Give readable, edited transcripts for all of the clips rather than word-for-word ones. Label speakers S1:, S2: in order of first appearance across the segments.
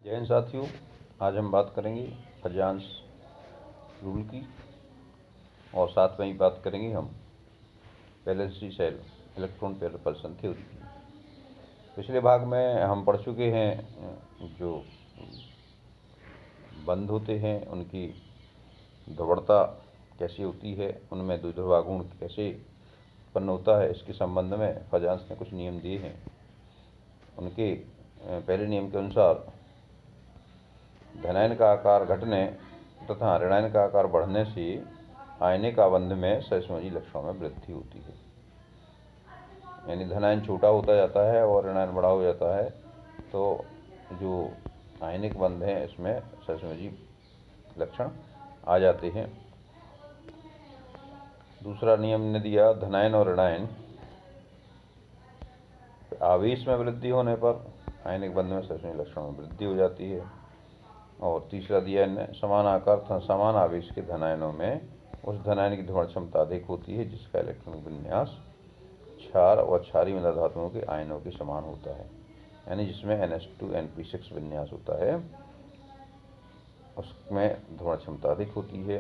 S1: जय हिंद साथियों, आज हम बात करेंगे फजांस रूल की और साथ में ही बात करेंगे हम valence shell electron pair repulsion theory की। पिछले भाग में हम पढ़ चुके हैं जो बंध होते हैं उनकी ध्रुवणता कैसी होती है, उनमें द्विध्रुवा गुण कैसे उत्पन्न होता है। इसके संबंध में फजांस ने कुछ नियम दिए हैं। उनके पहले नियम के अनुसार धनायन का आकार घटने तथा ऋणायन का आकार बढ़ने से आयनिक आबंध में सहसंयोजी लक्षणों में वृद्धि होती है। यानी धनायन छोटा होता जाता है और ऋणायन बड़ा हो जाता है, तो जो आयनिक बंध हैं इसमें सहसंयोजी लक्षण आ जाते हैं। दूसरा नियम ने दिया, धनायन और ऋणायन आवेश में वृद्धि होने पर आयनिक बंध में सहसंयोजी लक्षणों में वृद्धि हो जाती है। और तीसरा दिया इनने, समान आकार तथा समान आवेश के धनायनों में उस धनायन की ध्रुवण क्षमता अधिक होती है जिसका इलेक्ट्रॉनिक विन्यास क्षार और क्षारीय मृदा धातुओं के आयनों के समान होता है। यानी जिसमें NH2 NP6 विन्यास होता है उसमें ध्रुवण क्षमता अधिक होती है।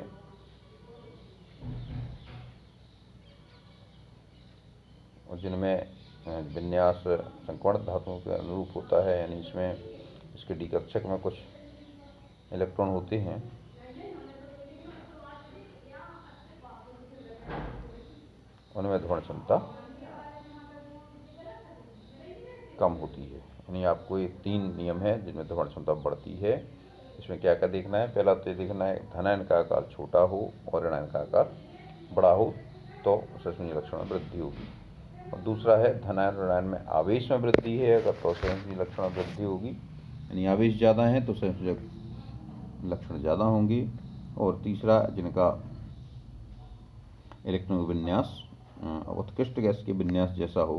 S1: और जिनमें विन्यास संकर्ण धातुओं के अनुरूप होता है, यानी इसमें इसके डी कक्षक में कुछ इलेक्ट्रॉन होते हैं, उनमें ध्रुवण क्षमता कम होती है। यानी आपको ये 3 नियम है जिनमें ध्रुवण क्षमता बढ़ती है। इसमें क्या क्या देखना है? पहला तो ये देखना है धनायन का आकार छोटा हो और ऋणायन का आकार बड़ा हो तो सहसंयोजी लक्षण में वृद्धि होगी। और दूसरा है धनायन ऋणायन में आवेश में वृद्धि है अगर तो सहसंयोजी लक्षण में वृद्धि होगी, यानी आवेश ज़्यादा है तो सहसंयोजी लक्षण ज़्यादा होंगे। और तीसरा, जिनका इलेक्ट्रॉनिक विन्यास उत्कृष्ट गैस के विन्यास जैसा हो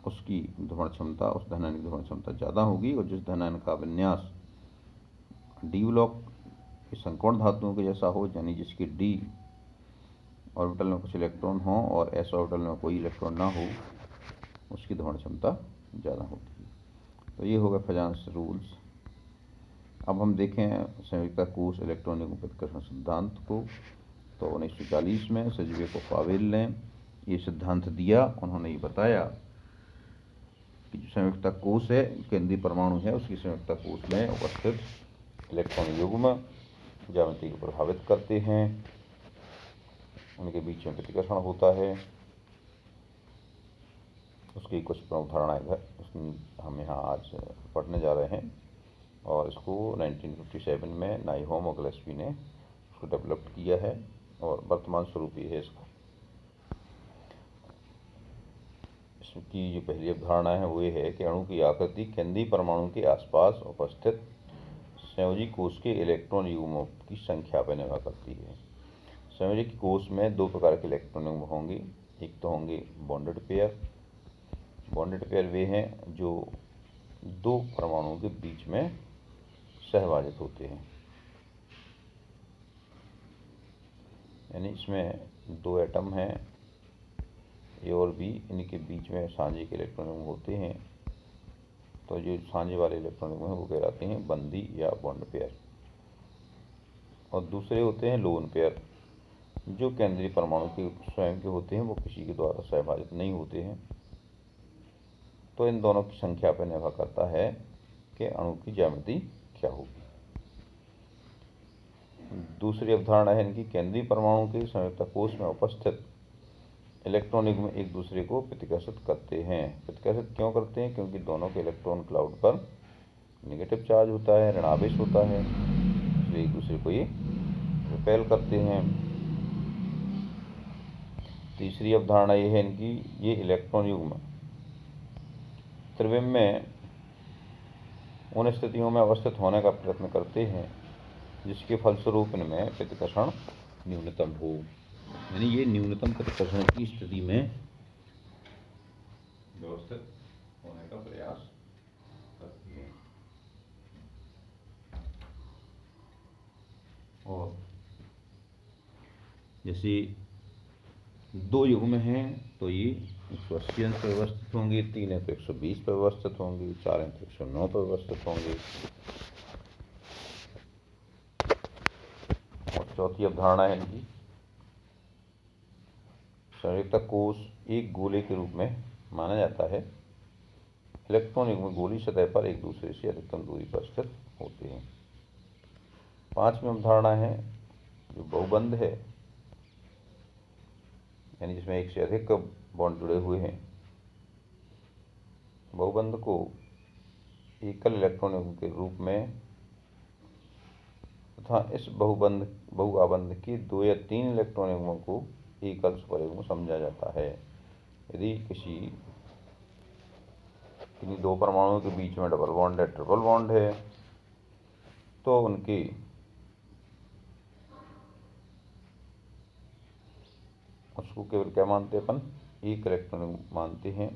S1: उसकी ध्रुवण क्षमता, उस धनायन की ध्रुवण क्षमता ज़्यादा होगी। और जिस धनायन का विन्यास डी ब्लॉक के संकर्ण धातुओं के जैसा हो, यानी जिसके डी ऑर्बिटल में कुछ इलेक्ट्रॉन हो और एस ऑर्बिटल में कोई इलेक्ट्रॉन ना हो, उसकी ध्रुवण क्षमता ज़्यादा होती है। तो ये होगा फजांस रूल्स। अब हम देखें संयुक्ता कोष इलेक्ट्रॉन युग्म प्रतिकर्षण सिद्धांत को। तो 1940 में सजीवेकोव ने ये सिद्धांत दिया। उन्होंने ये बताया कि जो संयुक्ता कोष है, केंद्रीय परमाणु है, उसकी संयुक्ता कोष में उपस्थित इलेक्ट्रॉन युग्म ज्यामिति को प्रभावित करते हैं, उनके बीच में प्रतिकर्षण होता है। उसकी कुछ प्रमुख धारणाएं हम यहाँ आज पढ़ने जा रहे हैं। और इसको 1957 में नाइहोम और गिलेस्पी ने उसको डेवलप किया है और वर्तमान स्वरूप ये है इसका। इसकी जो पहली अवधारणा है वो ये है कि अणु की आकृति केंद्रीय परमाणु के आसपास उपस्थित संयोजी कोष के इलेक्ट्रॉन युग्मों की संख्या पर निर्भर करती है। संयोजी कोष में 2 प्रकार के इलेक्ट्रॉन युग्म होंगे। एक तो होंगे बॉन्डेड पेयर। बॉन्डेड पेयर वे हैं जो 2 परमाणुओं के बीच में सहभाजित होते हैं, यानी इसमें 2 एटम हैं ए और बी, इनके बीच में साझे के इलेक्ट्रॉन युग्म होते हैं। तो जो साझे वाले इलेक्ट्रॉन युग्म हैं वो कहलाते हैं बंदी या बॉन्ड पेयर। और दूसरे होते हैं लोन पेयर, जो केंद्रीय परमाणु के स्वयं के होते हैं, वो किसी के द्वारा सहभाजित नहीं होते हैं। तो इन दोनों की संख्या पर निर्भर करता है कि अणु की ज्यामिति क्या होगी। दूसरी अवधारणा है इनकी, केंद्रीय परमाणु के संयुक्ता कोष में उपस्थित इलेक्ट्रॉन युग्म एक दूसरे को प्रतिकर्षित करते हैं। प्रतिकर्षित क्यों करते हैं? क्योंकि दोनों के इलेक्ट्रॉन क्लाउड पर नेगेटिव चार्ज होता है, ऋणावेश होता है, इसलिए एक दूसरे को ये रिपेल करते हैं। तीसरी अवधारणा ये है इनकी, ये इलेक्ट्रॉन युग्म त्रिविम में उन स्थितियों में अवस्थित होने का प्रयत्न करते हैं जिसके फलस्वरूप इनमें प्रतिकर्षण न्यूनतम हो। यानी ये न्यूनतम प्रतिकर्षण की स्थिति में व्यवस्थित होने का प्रयास करती है। और जैसे 2 युग्म हैं तो ये 180 अंश पर व्यवस्थित होंगी, 3 है तो 120 पर व्यवस्थित होंगी, 4 है तो 109 पर व्यवस्थित होंगी। और चौथी अवधारणा है इनकी, संयोजकता कोष एक गोले के रूप में माना जाता है। इलेक्ट्रॉन युग्म गोलीय सतह पर एक दूसरे से अधिकतम दूरी पर स्थित होते हैं। पांचवी अवधारणा है जो बहुबंध है, यानी जिसमें एक से अधिक बॉन्ड जुड़े हुए हैं। बहुबंध को एकल इलेक्ट्रॉन युग्म के रूप में तथा इस बहुआबंध के 2 या 3 इलेक्ट्रॉन युग्मों को एकल सुपर युग्म समझा जाता है। यदि किन्हीं 2 परमाणुओं के बीच में डबल बॉन्ड या ट्रिपल बॉन्ड है तो उनकी उसको केवल क्या मानते हैं अपन, एक इलेक्ट्रॉन मानते हैं,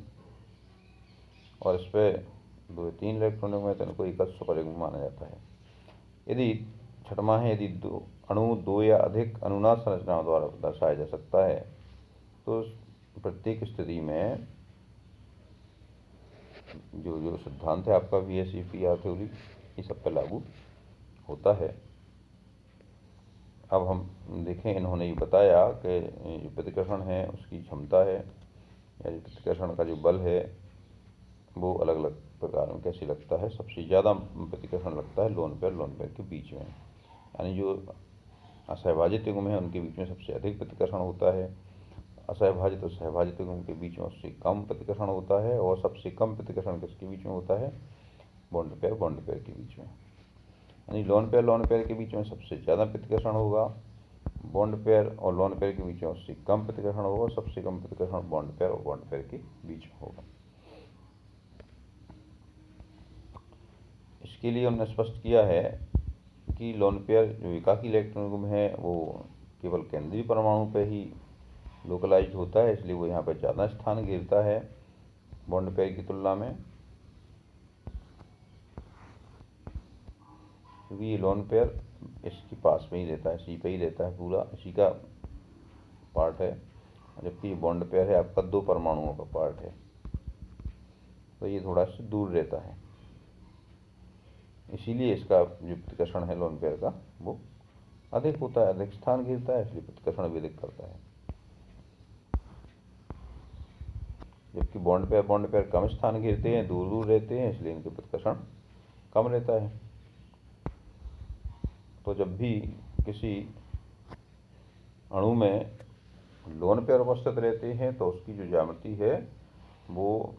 S1: और इस पर 2 या 3 इलेक्ट्रॉन में तो इनको एकल सुपर युग्म माना जाता है। यदि छठवां है, यदि अणु 2 या अधिक अनुनाद संरचनाओं द्वारा दर्शाया जा सकता है तो प्रत्येक स्थिति में जो सिद्धांत है आपका VSEPR थ्योरी, ये सब पे लागू होता है। अब हम देखें, इन्होंने ये बताया कि जो प्रतिकर्षण है उसकी क्षमता है, या जो प्रतिकर्षण का जो बल है वो अलग अलग प्रकार में कैसे लगता है। सबसे ज़्यादा प्रतिकर्षण लगता है लोन पेयर के बीच में, यानी जो असहभाजित युग्म है उनके बीच में सबसे अधिक प्रतिकर्षण होता है। असहभाजित और सहभाजित युग्म के बीच में उससे कम प्रतिकर्षण होता है, और सबसे कम प्रतिकर्षण किसके बीच में होता है, बॉन्ड पेयर के बीच में। यानी लोन पेयर के बीच में सबसे ज़्यादा प्रतिकर्षण होगा, बॉन्ड पेयर और लोन पेयर के बीच में उससे कम प्रतिकर्षण होगा, और सबसे कम प्रतिकर्षण बॉन्ड पेयर के बीच में होगा। इसके लिए उन्होंने स्पष्ट किया है कि लोन पेयर जो एकाकी इलेक्ट्रॉन युग्म है वो केवल केंद्रीय परमाणु पर ही लोकलाइज होता है, इसलिए वो यहाँ पर ज़्यादा स्थान घेरता है बॉन्ड पेयर की तुलना में, क्योंकि ये लोन पेयर इसके पास में ही रहता है, इसी पे ही रहता है, पूरा इसी का पार्ट है, जबकि ये बॉन्ड पेयर है आपका 2 परमाणुओं का पार्ट है, तो ये थोड़ा सा दूर रहता है, इसीलिए इसका जो प्रतिकर्षण है लोन पेयर का वो अधिक होता है, अधिक स्थान घेरता है, इसलिए प्रतिकर्षण भी अधिक करता है। जबकि बॉन्ड पेयर कम स्थान घेरते हैं, दूर दूर रहते हैं, इसलिए इनके प्रतिकर्षण कम रहता है। तो जब भी किसी अणु में लोन पेयर उपस्थित रहते हैं तो उसकी जो ज्यामिति है वो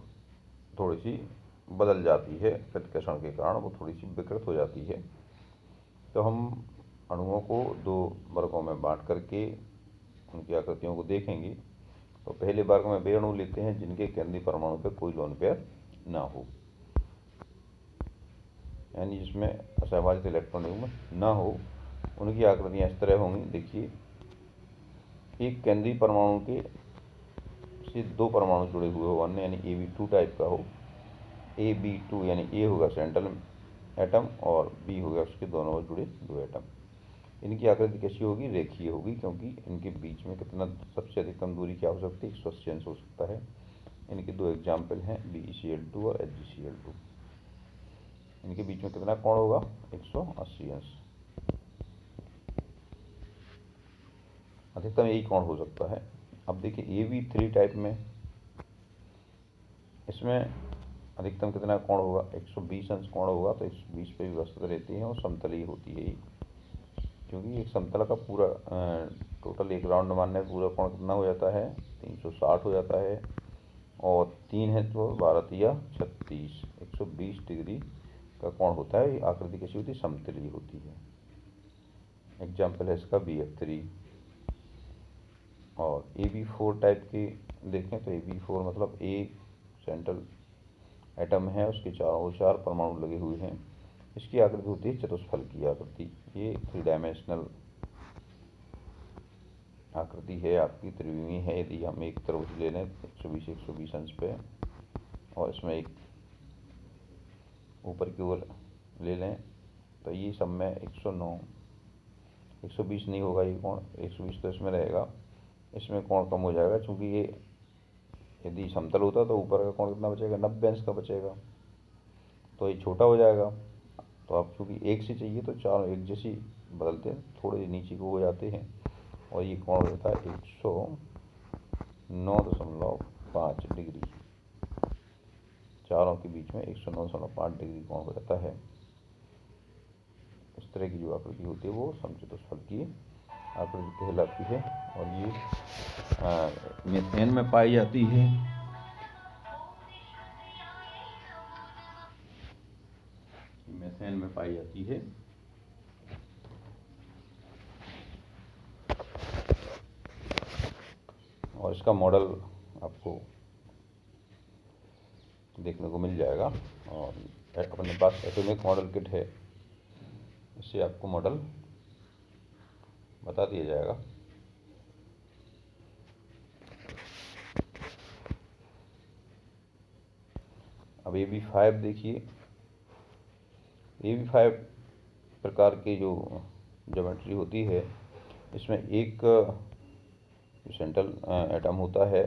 S1: थोड़ी सी बदल जाती है, प्रतिकर्षण के कारण वो थोड़ी सी विकृत हो जाती है। तो हम अणुओं को 2 वर्गों में बांट करके उनकी आकृतियों को देखेंगे। तो पहले वर्ग में वे अणु लेते हैं जिनके केंद्रीय परमाणु पर कोई लोन पेयर ना हो, यानी जिसमें असहभाजित इलेक्ट्रॉन युग्म ना हो। उनकी आकृतियाँ इस तरह होंगी, देखिए, एक केंद्रीय परमाणु के से 2 परमाणु जुड़े हुए हो, अन्य यानी AB2 टाइप का हो। AB2 यानी A होगा सेंट्रल एटम और B होगा उसके दोनों ओर जुड़े 2 एटम। इनकी आकृति कैसी होगी, रेखीय होगी, क्योंकि इनके बीच में कितना सबसे अधिकतम दूरी क्या हो सकती है, 180 अंश हो सकता है। इनके 2 एग्जाम्पल हैं, BeCl2 और HgCl2। इनके बीच में कितना कोण होगा, 180 अंश, अधिकतम यही कोण हो सकता है। अब देखिए AB3 टाइप में, इसमें अधिकतम कितना कोण होगा, 120 अंश कोण होगा, तो 120 पे व्यवस्थित रहती है और समतलीय होती है, क्योंकि एक समतल का पूरा टोटल एक राउंड मारने में पूरा कोण कितना हो जाता है, 360 हो जाता है, और 3 है तो 12 या 36, 120 डिग्री का कोण होता है। आकृति कैसी होती है, समतलीय होती है। एग्जाम्पल है इसका BF3। और AB4 टाइप की देखें तो AB4 मतलब A सेंट्रल एटम है, उसके चारों ओर 4 परमाणु लगे हुए हैं। इसकी आकृति होती है चतुष्फल की आकृति, ये 3 डायमेंशनल आकृति है आपकी, त्रिविमीय है। यदि हम एक तरफ ले लें 120 अंश पे, और इसमें एक ऊपर की ओर ले लें तो ये सब में 109, 120 नहीं होगा ये कोण, 120 तो इसमें रहेगा, इसमें कोण कम हो जाएगा, क्योंकि ये यदि समतल होता तो ऊपर का कोण कितना बचेगा, 90 अंश का बचेगा, तो ये छोटा हो जाएगा। तो आप चूँकि एक से चाहिए तो चारों एक जैसी बदलते हैं, थोड़े नीचे को हो जाते हैं, और ये कोण होता है 109.5 डिग्री। चारों के बीच में 109.5 डिग्री कोण हो जाता है। इस तरह की जो आकृति होती है वो समचतुष्फल की आकृति कहलाती है, और ये मीथेन में पाई जाती है। मीथेन में पाई जाती है। और इसका मॉडल आपको देखने को मिल जाएगा, और अपने पास एटॉमिक मॉडल किट है, इससे आपको मॉडल बता दिया जाएगा। अब AB5 देखिए, AB5 प्रकार की जो ज्योमेट्री होती है, इसमें एक सेंट्रल एटम होता है,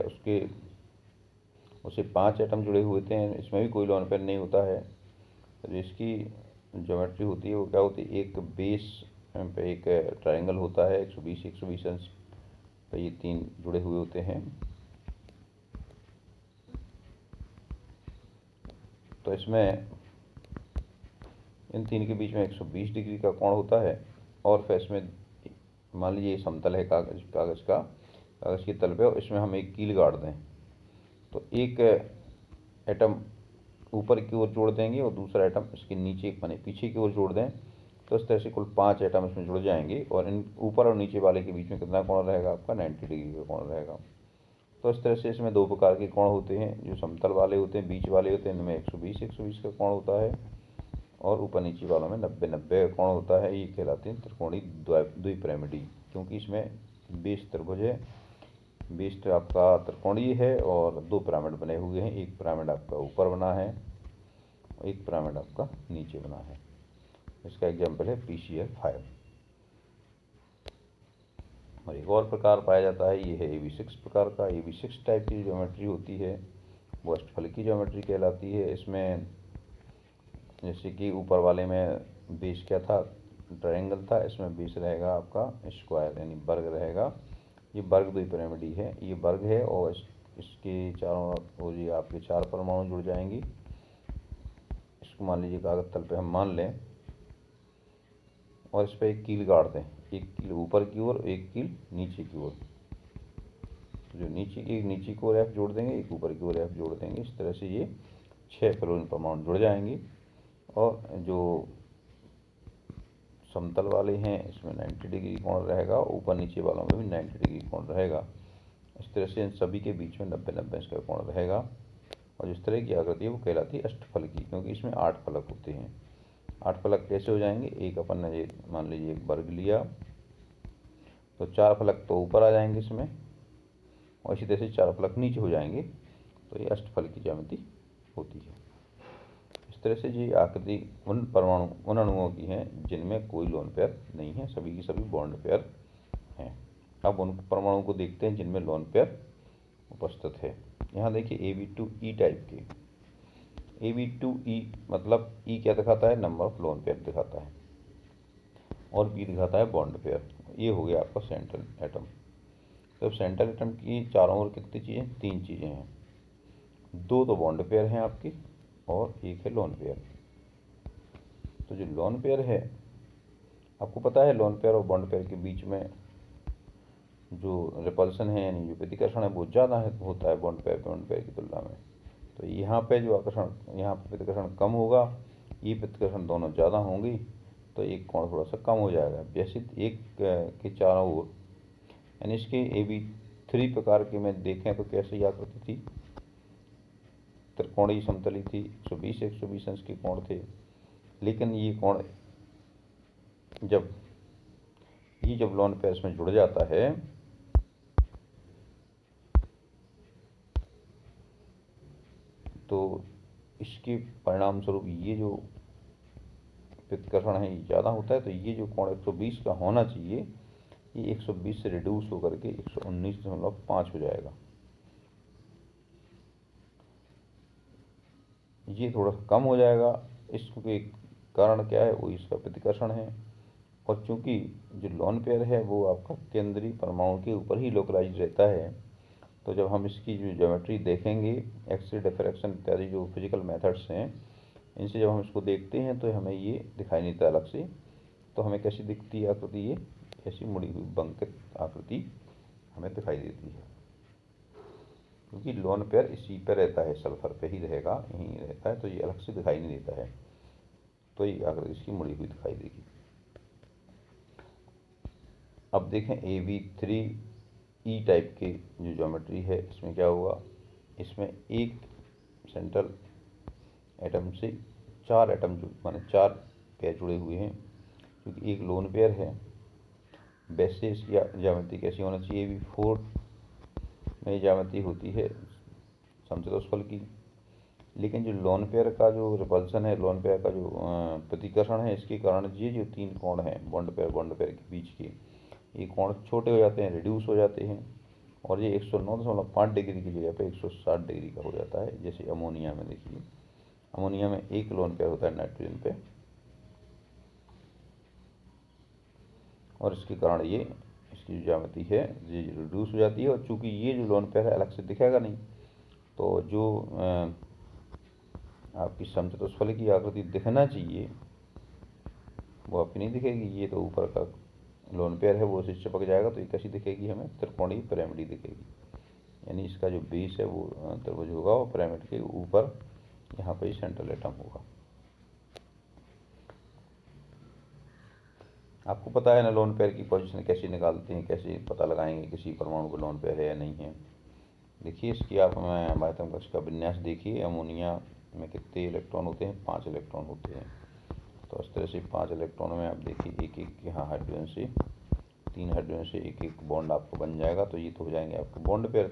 S1: उससे 5 एटम जुड़े हुए होते हैं, इसमें भी कोई लोन पेयर नहीं होता है। तो इसकी ज्योमेट्री होती है वो क्या होती है, एक बेस पे एक ट्रायंगल होता है 120 अंश पे, ये 3 जुड़े हुए होते हैं। तो इसमें इन 3 के बीच में 120 डिग्री का कोण होता है, और फिर इसमें मान लीजिए ये समतल है कागज़ की तल पे, और इसमें हम एक कील गाड़ दें, तो एक एटम ऊपर की ओर जोड़ देंगे और दूसरा एटम इसके नीचे माने पीछे की ओर जोड़ दें, तो इस तरह से कुल 5 एटम इसमें जुड़ जाएंगे, और इन ऊपर और नीचे वाले के बीच में कितना कोण रहेगा आपका, 90 डिग्री का कोण रहेगा। तो इस तरह से इसमें 2 प्रकार के कोण होते हैं, जो समतल वाले होते हैं, बीच वाले होते हैं, इनमें 120 का कोण होता है, और ऊपर नीचे वालों में 90 का कोण होता है। ये कहलाते हैं त्रिकोणीय द्विपिरामिडी, क्योंकि इसमें बेस त्रिभुज है, बेस आपका त्रिकोणीय है, और 2 पिरामिड बने हुए हैं, एक पिरामिड आपका ऊपर बना है, एक पिरामिड आपका नीचे बना है। इसका एग्जाम्पल है PCl5। और एक और प्रकार पाया जाता है, ये है AB6 प्रकार का। AB6 टाइप की ज्योमेट्री होती है वो अष्टफलकी ज्योमेट्री कहलाती है। इसमें जैसे कि ऊपर वाले में बेस क्या था, ट्रायंगल था, इसमें बेस रहेगा आपका स्क्वायर यानी वर्ग रहेगा। ये वर्ग द्विपिरामिडी है, ये वर्ग है, और इसके चारों ओर ये आपके 4 परमाणु जुड़ जाएंगे। इसको मान लीजिए कागज तल पे हम मान लें, और इस पर एक कील गाड़ दें, एक कील ऊपर की ओर, एक कील नीचे की ओर। जो नीचे की ओर F जोड़ देंगे, एक ऊपर की ओर F जोड़ देंगे, इस तरह से ये 6 फ्लोरीन परमाणु जुड़ जाएंगे। और जो समतल वाले हैं इसमें 90 डिग्री कोण रहेगा, ऊपर नीचे वालों में भी 90 डिग्री कोण रहेगा। इस तरह से इन सभी के बीच में 90 का कोण रहेगा। और जिस तरह की आकृति है वो कहलाती है अष्टफलकी, क्योंकि इसमें 8 फलक होते हैं। 8 फलक कैसे हो जाएंगे, एक अपन ने मान लीजिए एक वर्ग लिया, तो 4 फलक तो ऊपर आ जाएंगे इसमें, और इसी तरह से 4 फलक नीचे हो जाएंगे, तो ये अष्टफल की ज्यामिति होती है। इस तरह से ये आकृति उन अणुओं की है जिनमें कोई लोन पेयर नहीं है, सभी की सभी बॉन्ड पेयर हैं। अब उन परमाणुओं को देखते हैं जिनमें लोन पेयर उपस्थित है। यहाँ देखिए AB2E टाइप के, AB2E मतलब E क्या दिखाता है, नंबर ऑफ लोन पेयर दिखाता है, और B दिखाता है बॉन्ड पेयर। ये हो गया आपका सेंट्रल एटम। तो सेंट्रल एटम की चारों ओर कितनी चीज़ें, 3 चीज़ें हैं, 2 तो बॉन्ड पेयर हैं आपकी, और एक है लोन पेयर। तो जो लोन पेयर है, आपको पता है लोन पेयर और बॉन्ड पेयर के बीच में जो रिपल्सन है यानी जो प्रतिकर्षण है बहुत ज़्यादा होता है बॉन्ड पेयर की तुलना में। तो यहाँ पे जो आकर्षण, यहाँ पे प्रतिकर्षण कम होगा, ये प्रतिकर्षण दोनों ज़्यादा होंगी, तो एक कोण थोड़ा सा कम हो जाएगा। जैसे एक के चारों ओर, यानी इसके AB3 प्रकार के में देखें तो कैसी आकृति थी, त्रिकोणीय समतली थी, 120 अंश के कोण थे। लेकिन ये कोण जब लोन पेयर्स में जुड़ जाता है तो इसके परिणाम स्वरूप ये जो प्रतिकर्षण है ये ज़्यादा होता है। तो ये जो कोण 120 का होना चाहिए, ये 120 से रिड्यूस होकर के 119.5 हो जाएगा। ये थोड़ा सा कम हो जाएगा। इसके कारण क्या है, वो इसका प्रतिकर्षण है। और चूंकि जो लोन पेयर है वो आपका केंद्रीय परमाणु के ऊपर ही लोकलाइज रहता है, तो जब हम इसकी जो ज्योमेट्री देखेंगे, एक्स-रे डिफ्रैक्शन इत्यादि जो फिजिकल मेथड्स हैं, इनसे जब हम इसको देखते हैं तो हमें ये दिखाई नहीं देता अलग से। तो हमें कैसी दिखती है आकृति, ये ऐसी मुड़ी हुई बंकित आकृति हमें दिखाई देती है, क्योंकि लोन पेयर इसी पे रहता है, सल्फर पे ही रहेगा, यहीं रहता है, तो ये अलग से दिखाई नहीं देता है। तो ये आकृति इसकी मुड़ी हुई दिखाई देगी। अब देखें AB3E टाइप की जो ज्योमेट्री है, इसमें क्या हुआ, इसमें एक सेंट्रल एटम से 4 एटम जो माने 4 पेयर जुड़े हुए हैं, क्योंकि एक लोन पेयर है। वैसे इसकी ज्यामिति कैसी होना चाहिए, AB4 में ज्यामिति होती है समचतुष्फल की, लेकिन जो लोन पेयर का जो रिपल्सन है, लोन पेयर का जो प्रतिकर्षण है, इसके कारण ये जो 3 कोण हैं बॉन्ड पेयर के बीच के, ये कोण छोटे हो जाते हैं, रिड्यूस हो जाते हैं, और ये 109.5 डिग्री की जगह पे 160 डिग्री का हो जाता है। जैसे अमोनिया में देखिए, अमोनिया में एक लोन पेयर होता है नाइट्रोजन पे, और इसके कारण ये इसकी जो ज्यामिति है ये रिड्यूस हो जाती है। और चूंकि ये जो लोन पेयर है अलग से दिखेगा नहीं, तो जो आपकी समचतुष्फलक की आकृति दिखना चाहिए वो आपकी नहीं दिखेगी। ये तो ऊपर का लोन पेयर है वो उसे चिपक जाएगा, तो ये कैसी दिखेगी, हमें त्रिकोणीय पिरामिड दिखेगी। यानी इसका जो बेस है वो त्रिभुज होगा, और पिरामिड के ऊपर यहाँ पे सेंट्रल एटम होगा। आपको पता है ना लोन पेयर की पोजीशन कैसे निकालते हैं, कैसे पता लगाएंगे किसी परमाणु को लोन पेयर है या नहीं है। देखिए इसकी आप बाह्यतम कक्ष का विन्यास देखिए। अमोनिया में कितने इलेक्ट्रॉन होते हैं, 5 इलेक्ट्रॉन होते हैं। तो इस तरह से 5 इलेक्ट्रॉन में आप देखिए एक एक यहाँ हाइड्रोजन से 3 हाइड्रोजन से एक एक बॉन्ड आपको बन जाएगा। तो ये तो हो जाएंगे आपके बॉन्ड पेयर,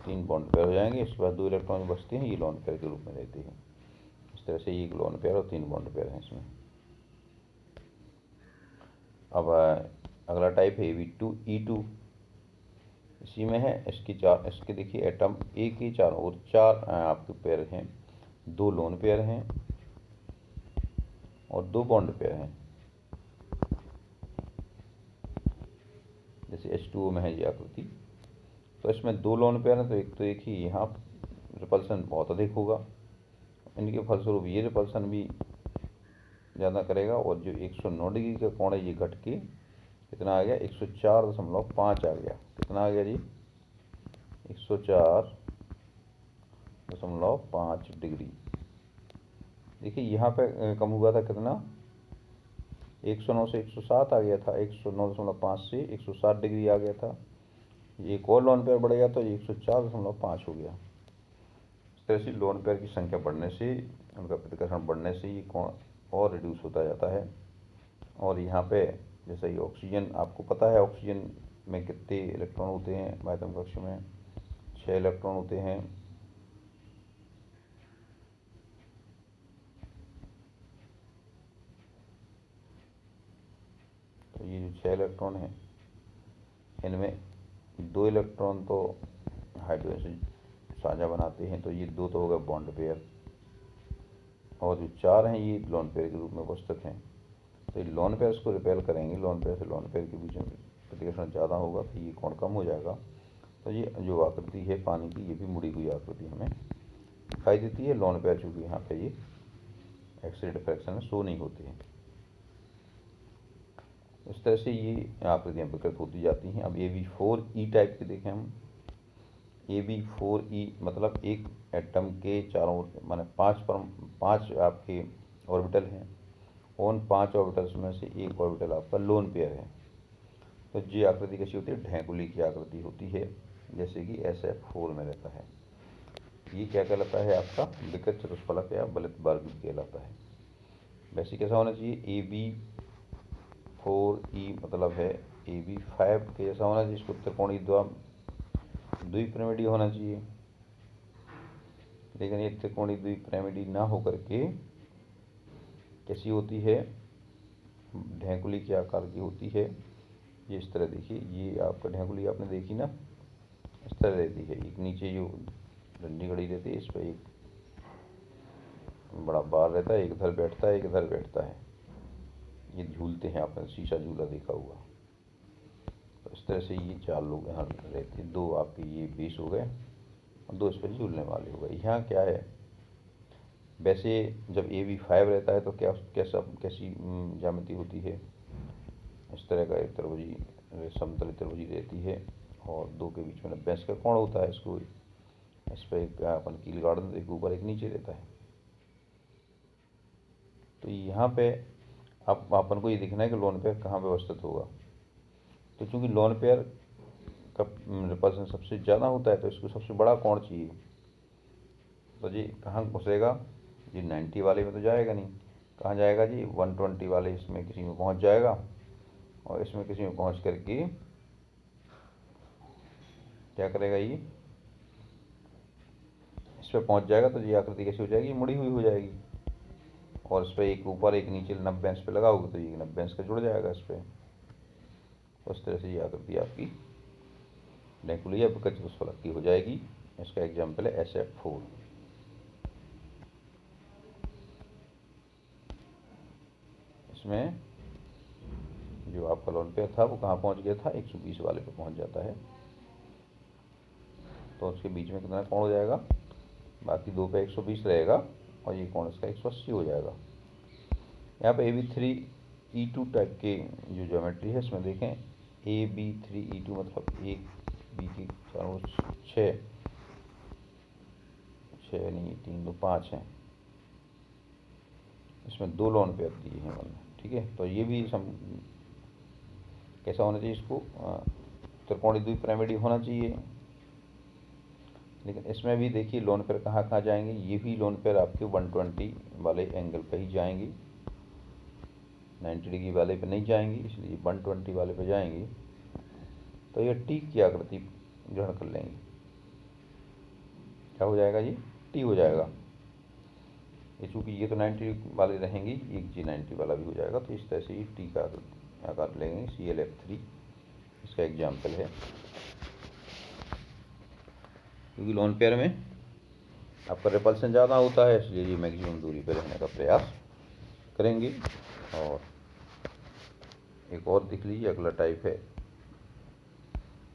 S1: तीन बॉन्ड पेयर हो जाएंगे। इसके बाद 2 इलेक्ट्रॉन बचते हैं, ये लोन पेयर के रूप में रहते हैं। इस तरह से एक लोन पेयर और 3 बॉन्ड पेयर हैं इसमें। अब अगला टाइप है AB2E2, इसी में है। इसके देखिए एटम एक ही 4 और 4 आपके पेयर हैं, 2 लोन पेयर हैं और 2 बॉन्ड पेयर हैं। जैसे H2O में है ये आकृति, तो इसमें 2 लोन पेयर हैं, तो एक ही यहाँ रिपल्सन बहुत अधिक होगा। इनके फलस्वरूप ये रिपल्सन भी ज़्यादा करेगा, और जो 109 डिग्री का कोण है ये घट के कितना आ गया, 104.5 आ गया। कितना आ गया जी, 104.5 डिग्री। देखिए यहाँ पे कम हुआ था कितना, 109 से 107 आ गया था, 109.5 से 107 डिग्री आ गया था। ये एक और लोन पेयर बढ़ गया तो ये 104.5 हो गया। इस तरह से लोन पेयर की संख्या बढ़ने से, उनका प्रतिकर्षण बढ़ने से ये कोण और रिड्यूस होता जाता है। और यहाँ पे जैसे ये ऑक्सीजन, आपको पता है ऑक्सीजन में कितने इलेक्ट्रॉन होते हैं, बाह्यतम कक्ष में 6 इलेक्ट्रॉन होते हैं। तो ये जो 6 इलेक्ट्रॉन हैं, इनमें 2 इलेक्ट्रॉन तो हाइड्रोजन से साझा बनाते हैं, तो ये 2 तो हो गए बॉन्ड पेयर, और जो 4 हैं ये लोन पेयर के रूप में उपस्थित हैं। तो ये लोन पेयर को रिपेल करेंगे, लोन पेयर से लोन पेयर के बीच में प्रतिकर्षण ज़्यादा होगा, तो ये कोण कम हो जाएगा। तो ये जो आकृति है पानी की, ये भी मुड़ी हुई आकृति हमें दिखाई देती है। लोन पेयर चूँकि यहाँ पे ये एक्स-रे डिफ्रैक्शन में शो नहीं होते हैं। इस तरह से ये आकृतियाँ विकृत होती जाती हैं। अब AB4E टाइप के देखें हम। AB4E मतलब एक एटम के चारों ओर माने 5 आपके ऑर्बिटल हैं, उन 5 ऑर्बिटल्स में से एक ऑर्बिटल आपका लोन पेयर है। तो ये आकृति कैसी होती है, ढैकुली की आकृति होती है, जैसे कि SF4 में रहता है। ये क्या कहलाता है, आपका विकृत चतुष्फलक या वलित वर्ग कहलाता है। वैसे कैसा होना चाहिए, AB4E मतलब है AB5 के जैसा होना चाहिए। इसको त्रिकोणीय द्विपिरामिडीय होना चाहिए, लेकिन ये त्रिकोणीय द्विपिरामिडीय ना होकर के कैसी होती है, ढैकुली के आकार की होती है। ये इस तरह देखिए, ये आपका ढैकुली आपने देखी ना, इस तरह रहती है। एक नीचे जो डंडी गड़ी रहती है, इस पर एक बड़ा बार रहता है, एक इधर बैठता है एक इधर बैठता है, ये झूलते हैं, आपने शीशा झूला देखा हुआ। तो इस तरह से ये 4 लोग यहाँ रहते हैं। 2 आपके ये बेस हो गए और 2 इस पर झूलने वाले हो गए। यहाँ क्या है, वैसे जब AB5 रहता है तो कैसी ज्यामिति होती है, इस तरह का एक त्रिभुजी, समतल त्रिभुजी रहती है और 2 के बीच में 90 का कोण होता है। इसको इस पर एक अपन कील गाड़ दें, एक ऊपर एक नीचे रहता है। तो यहाँ पे अब अपन को ये देखना है कि लोन पेयर कहाँ व्यवस्थित होगा। तो चूंकि लोन पेयर का रिपल्सन सबसे ज़्यादा होता है तो इसको सबसे बड़ा कोण चाहिए। तो जी कहाँ घुसेगा जी, 90 वाले में तो जाएगा नहीं, कहाँ जाएगा जी, 120 वाले इसमें किसी में पहुँच जाएगा और इसमें किसी में पहुँच करके क्या करेगा, ये इस पर पहुँच जाएगा। तो ये आकृति कैसी हो जाएगी, मुड़ी हुई हो जाएगी और इस पर एक ऊपर एक नीचे 90 पे लगाओगे तो ये 90 का जुड़ जाएगा इस पर। तो इस तरह से ये आकृति आपकी डेकुलिया चतुष्फलक की हो जाएगी। इसका एग्जाम्पल है SF4। इसमें जो आपका लोन पेयर था वो कहाँ पहुँच गया था, 120 वाले पे पहुँच जाता है। तो उसके बीच में कितना कोण हो जाएगा, बाकी 2 पे 120 रहेगा और ये कोण इसका 180 हो जाएगा। यहाँ पे AB3E2 टाइप के जो ज्योमेट्री है इसमें देखें, AB3E2 मतलब एक बी के चारों 6 नहीं 3 2 5 हैं, इसमें 2 लोन पेयर दिए हैं मैंने, ठीक है। तो ये भी कैसा होना चाहिए, इसको त्रिकोणीय द्विपिरामिडीय होना चाहिए। लेकिन इसमें भी देखिए लोन पेयर कहाँ कहाँ जाएंगे, ये भी लोन पेयर आपके 120 वाले एंगल पे ही जाएंगे, 90 डिग्री वाले पे नहीं जाएंगी, इसलिए 120 वाले पे जाएंगी। तो ये टी की आकृति ग्रहण कर लेंगे। क्या हो जाएगा जी, टी हो जाएगा। ये चूँकि ये तो 90 वाले रहेंगी, एक जी 90 वाला भी हो जाएगा। तो इस तरह से ये टी का आकार लेंगे। CLF3 इसका एग्जाम्पल है। क्योंकि लोन पेयर में आपका रिपल्सन ज़्यादा होता है इसलिए ये मैक्सिमम दूरी पर रहने का प्रयास करेंगे। और एक और देख लीजिए, अगला टाइप है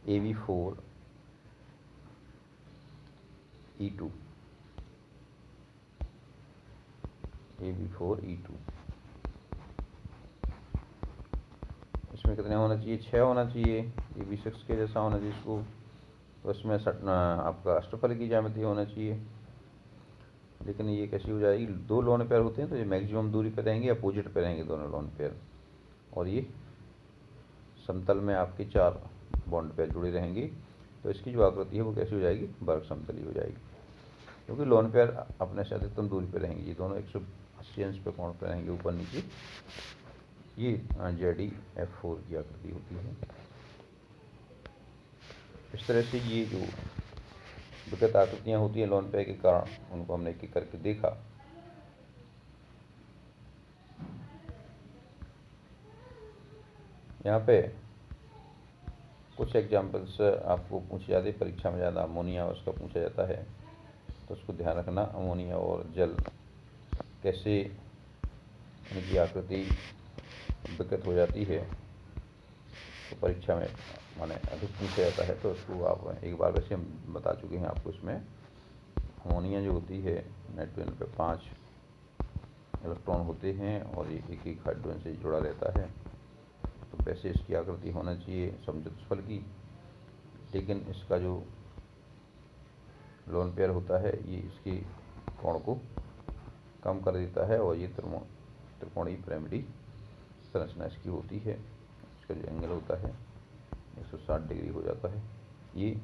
S1: AB4E2। इसमें कितने होना चाहिए, 6 होना चाहिए, AB6 के जैसा होना चाहिए इसको। तो इसमें आपका अष्टफल की ज्यामिति होना चाहिए। लेकिन ये कैसी हो जाएगी, 2 लोन पेयर होते हैं तो ये मैक्सिमम दूरी पर रहेंगे, अपोजिट पे रहेंगे दोनों लोन पेयर। और ये समतल में आपके 4 बॉन्ड पेयर जुड़े रहेंगे। तो इसकी जो आकृति है वो कैसी हो जाएगी, वर्ग समतली हो जाएगी। क्योंकि लोन पेयर अपने से अधिकतम दूरी पर रहेंगे, ये दोनों 180 अंश पे कोण पर रहेंगे ऊपर नीचे। ये ZEF4 की आकृति होती है। इस तरह से ये जो विकृत आकृतियाँ होती हैं लोन पेयर के कारण, उनको हमने एक एक करके देखा। यहाँ पे कुछ एग्जाम्पल्स आपको पूछे जाते हैं परीक्षा में, ज़्यादा अमोनिया उसका पूछा जाता है, तो उसको ध्यान रखना। अमोनिया और जल कैसे उनकी आकृति विकृत हो जाती है, तो परीक्षा में माने अधिक पूछा जाता है। तो उसको आप एक बार वैसे हम बता चुके हैं आपको। इसमें अमोनिया जो होती है, नाइट्रोजन पे 5 इलेक्ट्रॉन होते हैं और ये एक एक हाइड्रोजन से जुड़ा रहता है। तो वैसे इसकी आकृति होना चाहिए समचतुष्फल की। लेकिन इसका जो लोन पेयर होता है ये इसके कोण को कम कर देता है और ये त्रिकोणीय पिरामिडी संरचना इसकी होती है। इसका जो एंगल होता है 160 डिग्री हो जाता है। ये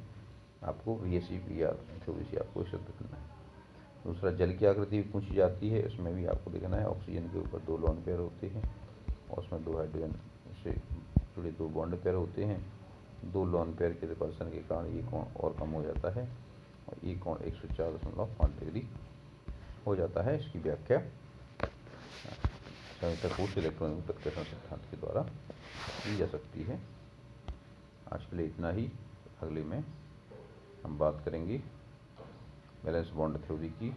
S1: आपको VSEPR थ्योरी से आपको सिद्ध करना है। दूसरा, जल की आकृति भी पूछी जाती है, इसमें भी आपको देखना है ऑक्सीजन के ऊपर 2 लोन पेयर होते हैं और उसमें 2 हाइड्रोजन से जुड़े 2 बॉन्ड पेयर होते हैं। 2 लोन पेयर के रिपल्सन के कारण ये कोण और कम हो जाता है और ये कोण 104.5 डिग्री हो जाता है। इसकी व्याख्या ठोस इलेक्ट्रॉनिक उत्कर्षण सिद्धांत के द्वारा की जा सकती है। आज के लिए इतना ही। अगले में हम बात करेंगे बैलेंस बॉन्ड थ्योरी की।